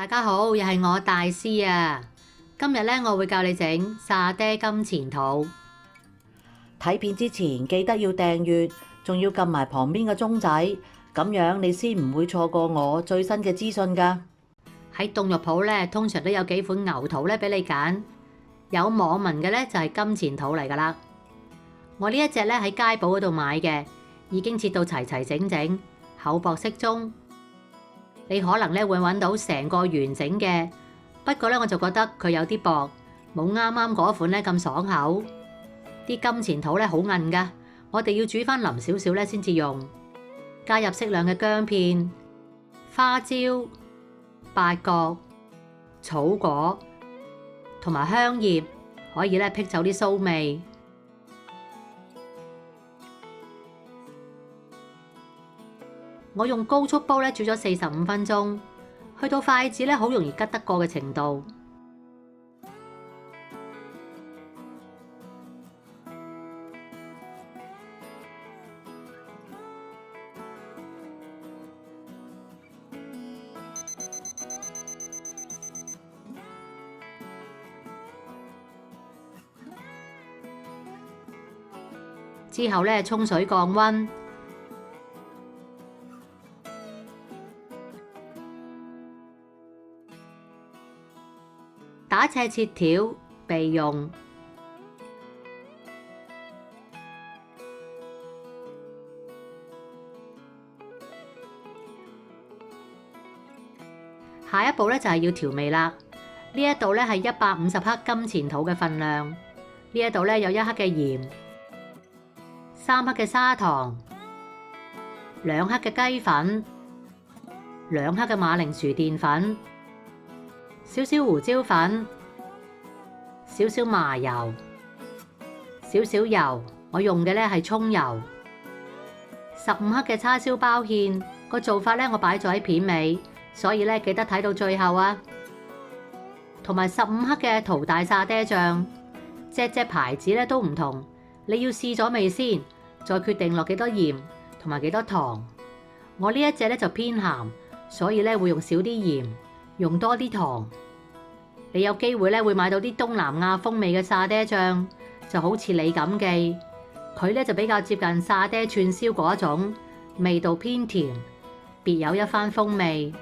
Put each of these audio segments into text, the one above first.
大家好，又係我大師啊！今日咧，我會教你整沙爹金錢肚。睇片之前記得要訂閱，仲要撳埋旁邊嘅鐘仔，咁樣你先唔會錯過我最新嘅資訊㗎。喺凍肉鋪咧，通常都有幾款牛肚咧俾你揀，有網民嘅咧就係金錢肚嚟㗎啦。我呢一隻咧喺街寶嗰度買嘅，已經切到齊齊整整，厚薄適中。你可能咧會揾到成個完整嘅，不過咧我就覺得佢有啲薄，冇啱啱嗰款咧咁爽口。啲金錢肚咧好韌㗎，我哋要煮翻腍少少咧先至用。加入適量嘅薑片、花椒、八角、草果同埋香葉，可以咧辟走啲臊味。我用高速煲咧煮咗45分鐘，去到筷子咧好容易吉得過嘅程度。之後咧沖水降溫。打斜切條備用。下一步咧就係要調味啦。呢一度咧係150克金錢肚嘅份量。呢一度咧有1克嘅鹽、3克嘅砂糖、2克嘅雞粉、2克嘅馬鈴薯澱粉、少少胡椒粉、少少麻油、少少油，我用嘅咧係葱油。15克嘅叉燒包芡，個做法咧我擺咗喺片尾，所以咧記得睇到最後啊。同埋15克嘅淘大沙爹醬，隻牌子咧都唔同，你要試咗味先，再決定落幾多鹽同埋幾多糖。我呢一隻咧就偏鹹，所以咧會用少啲鹽，用多啲糖。你有機會咧會買到啲東南亞風味嘅沙爹醬，就好似李錦記，佢咧就比較接近沙爹串燒嗰種，味道偏甜，別有一番風味。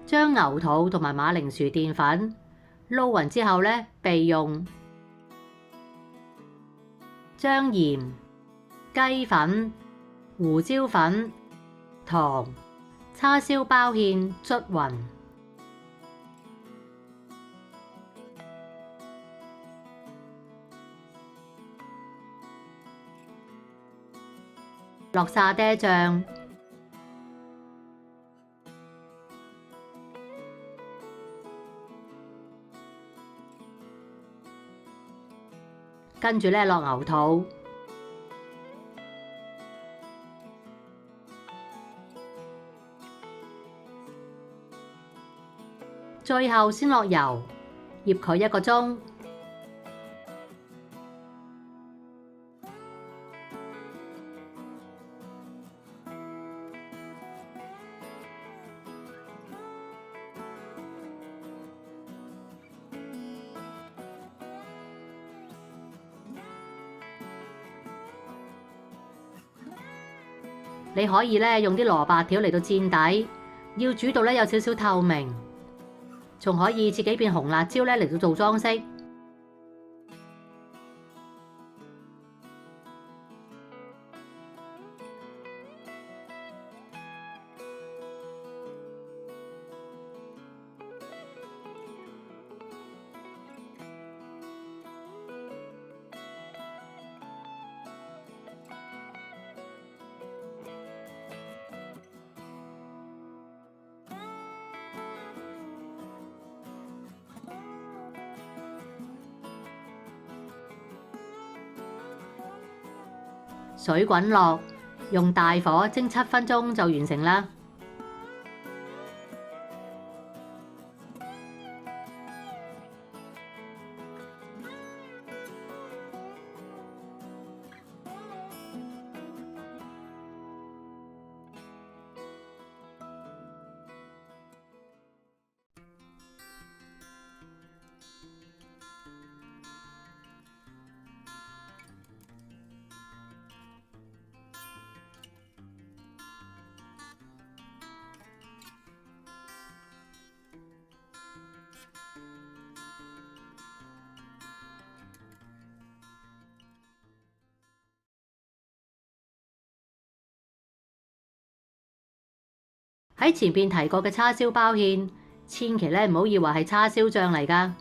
將牛肚同埋馬鈴薯澱粉撈勻之後咧備用。將鹽、雞粉、胡椒粉、糖、叉燒包芡捽勻。落沙爹醬，跟住咧落牛肚，最後先落油，醃佢1個鐘。你可以咧用啲蘿蔔條嚟到墊底，要煮到咧有少少透明，仲可以切幾片紅辣椒咧嚟到做裝飾。水滾落，用大火蒸7分鐘就完成啦。喺前邊提過嘅叉燒包芡，千祈咧唔好以為係叉燒醬嚟㗎。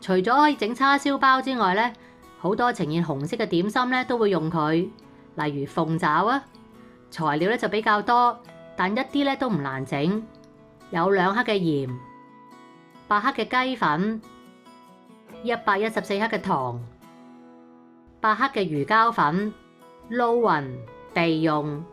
除咗可以整叉燒包之外咧，好多呈現紅色嘅點心咧都會用佢，例如鳳爪啊。材料咧就比較多，但一啲咧都唔難整。有2克嘅鹽、8克嘅雞粉、114克嘅糖、8克嘅魚膠粉，撈勻備用。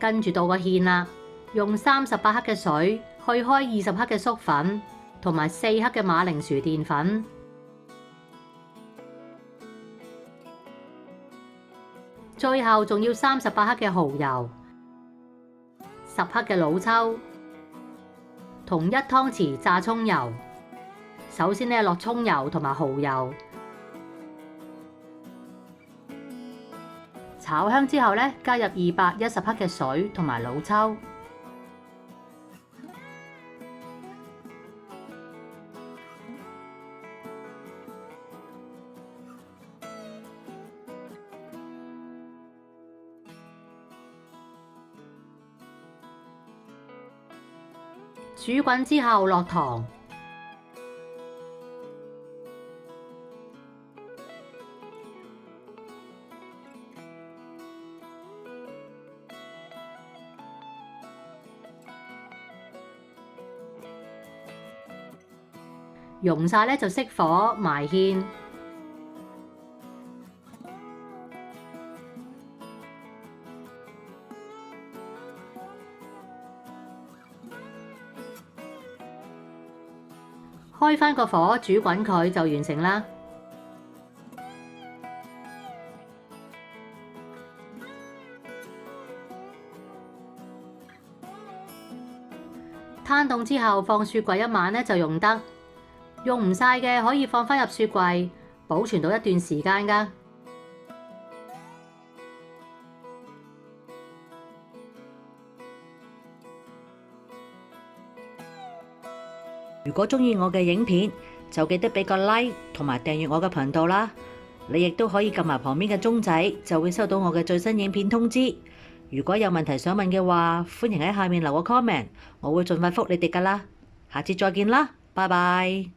跟住到個芡啦，用38克嘅水去開20克嘅粟粉，同埋4克嘅馬鈴薯澱粉。最後仲要38克嘅蠔油、10克嘅老抽，同1湯匙炸葱油。首先咧落葱油同埋蠔油，炒香之後咧加入210克嘅水同埋老抽。煮滾之後落糖，溶晒咧就熄火埋芡。開返個火煮滾佢就完成啦。攤凍之後放雪櫃1晚咧就用得，用唔晒嘅可以放返入雪櫃，保存到一段時間㗎。如果鍾意我嘅影片，就記得俾個 like 同埋訂閱我嘅頻道啦。你亦都可以撳埋旁邊嘅鐘仔，就會收到我嘅最新影片通知。如果有問題想問嘅話，歡迎喺下面留個 comment，我會盡快覆你哋㗎啦。下次再見啦，拜拜。